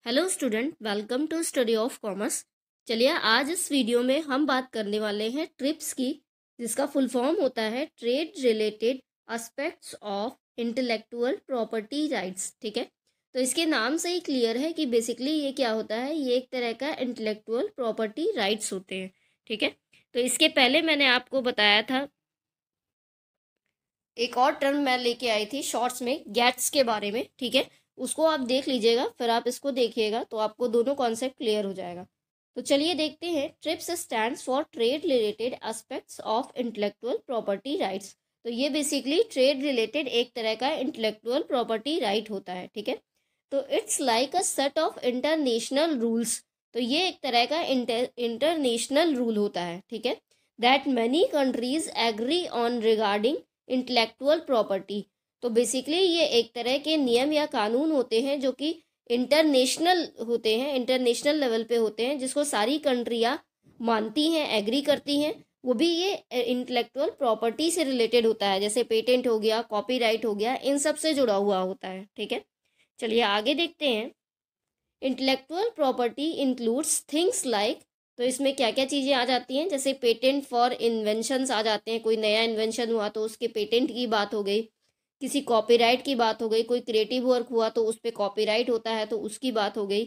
Hello student, welcome to study of commerce. चलिए आज इस वीडियो में हम बात करने वाले हैं ट्रिप्स की, जिसका फुल फॉर्म होता है trade related aspects of intellectual property rights. ठीक है, तो इसके नाम से ही क्लियर है कि बेसिकली ये क्या होता है। ये एक तरह का इंटेलेक्चुअल प्रॉपर्टी राइट्स होते हैं। ठीक है, तो इसके पहले मैंने आपको बताया था, एक और टर्म मैं लेके आई थी शॉर्ट्स में, गेट्स के बारे में। ठीक है, उसको आप देख लीजिएगा, फिर आप इसको देखिएगा तो आपको दोनों कॉन्सेप्ट क्लियर हो जाएगा। तो चलिए देखते हैं। Trips stands for trade related aspects of intellectual property rights. तो ये बेसिकली ट्रेड रिलेटेड एक तरह का इंटेलेक्चुअल प्रॉपर्टी राइट होता है। ठीक है, तो it's like a set of international rules. तो ये एक तरह का इंटरनेशनल रूल होता है। ठीक है, that many countries agree on regarding intellectual property. तो बेसिकली ये एक तरह के नियम या कानून होते हैं जो कि इंटरनेशनल होते हैं, इंटरनेशनल लेवल पे होते हैं, जिसको सारी कंट्रियां मानती हैं, एग्री करती हैं। वो भी ये इंटेलेक्चुअल प्रॉपर्टी से रिलेटेड होता है, जैसे पेटेंट हो गया, कॉपीराइट हो गया, इन सब से जुड़ा हुआ होता है। ठीक है, चलिए आगे देखते हैं। Intellectual property includes things like, तो इसमें क्या क्या चीज़ें आ जाती हैं, जैसे पेटेंट फॉर इन्वेंशंस आ जाते हैं। कोई नया इन्वेंशन हुआ तो उसके पेटेंट की बात हो गई, किसी कॉपीराइट की बात हो गई, कोई क्रिएटिव वर्क हुआ तो उस पर कॉपीराइट होता है तो उसकी बात हो गई।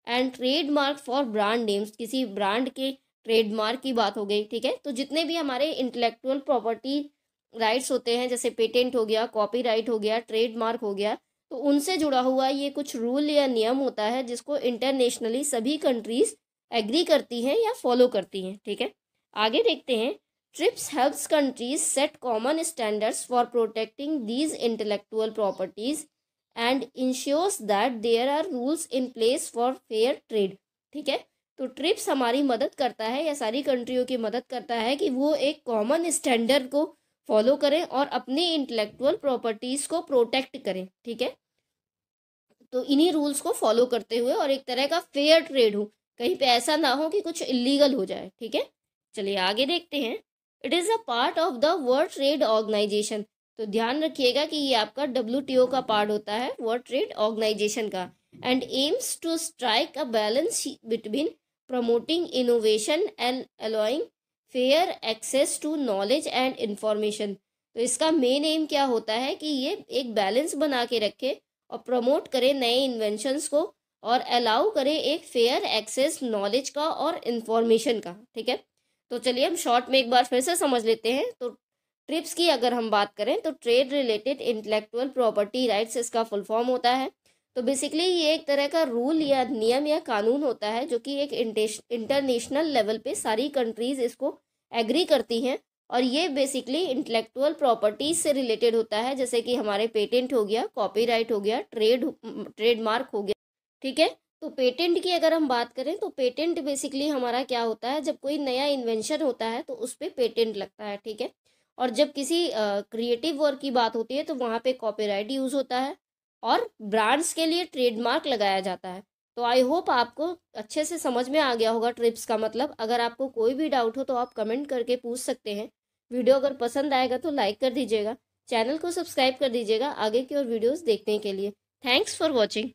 And trademark for brand names, किसी ब्रांड के ट्रेडमार्क की बात हो गई। ठीक है, तो जितने भी हमारे इंटेलेक्चुअल प्रॉपर्टी राइट्स होते हैं, जैसे पेटेंट हो गया, कॉपीराइट हो गया, ट्रेडमार्क हो गया, तो उनसे जुड़ा हुआ ये कुछ रूल या नियम होता है जिसको इंटरनेशनली सभी कंट्रीज एग्री करती हैं या फॉलो करती हैं। ठीक है, आगे देखते हैं। TRIPS helps countries set common standards for protecting these intellectual properties and ensures that there are rules in place for fair trade. ठीक है, तो ट्रिप्स हमारी मदद करता है या सारी कंट्रियों की मदद करता है कि वो एक कॉमन स्टैंडर्ड को फॉलो करें और अपनी इंटेलेक्चुअल प्रॉपर्टीज को प्रोटेक्ट करें। ठीक है, तो इन्हीं रूल्स को फॉलो करते हुए और एक तरह का फेयर ट्रेड हो, कहीं पे ऐसा ना हो कि कुछ इलीगल हो जाए। ठीक है, चलिए आगे देखते हैं। It is a part of the World Trade Organization. तो ध्यान रखिएगा कि ये आपका WTO का पार्ट होता है, वर्ल्ड ट्रेड ऑर्गेनाइजेशन का। And aims to strike a balance between promoting innovation and allowing fair access to knowledge and information. तो इसका मेन एम क्या होता है कि ये एक बैलेंस बना के रखे और प्रमोट करे नए इन्वेंशंस को और अलाउ करे एक फेयर एक्सेस नॉलेज का और इन्फॉर्मेशन का। ठीक है, तो चलिए हम शॉर्ट में एक बार फिर से समझ लेते हैं। तो ट्रिप्स की अगर हम बात करें तो trade related intellectual property rights इसका फुल फॉर्म होता है। तो बेसिकली ये एक तरह का रूल या नियम या कानून होता है जो कि एक इंटरनेशनल लेवल पे सारी कंट्रीज इसको एग्री करती हैं, और ये बेसिकली इंटेलेक्चुअल प्रॉपर्टीज से रिलेटेड होता है, जैसे कि हमारे पेटेंट हो गया, कॉपीराइट हो गया, ट्रेडमार्क हो गया। ठीक है, तो पेटेंट की अगर हम बात करें तो पेटेंट बेसिकली हमारा क्या होता है, जब कोई नया इन्वेंशन होता है तो उस पर पेटेंट लगता है। ठीक है, और जब किसी क्रिएटिव वर्क की बात होती है तो वहाँ पे कॉपीराइट यूज़ होता है और ब्रांड्स के लिए ट्रेडमार्क लगाया जाता है। तो आई होप आपको अच्छे से समझ में आ गया होगा ट्रिप्स का मतलब। अगर आपको कोई भी डाउट हो तो आप कमेंट करके पूछ सकते हैं। वीडियो अगर पसंद आएगा तो लाइक कर दीजिएगा, चैनल को सब्सक्राइब कर दीजिएगा आगे की और वीडियोस देखने के लिए। Thanks for watching.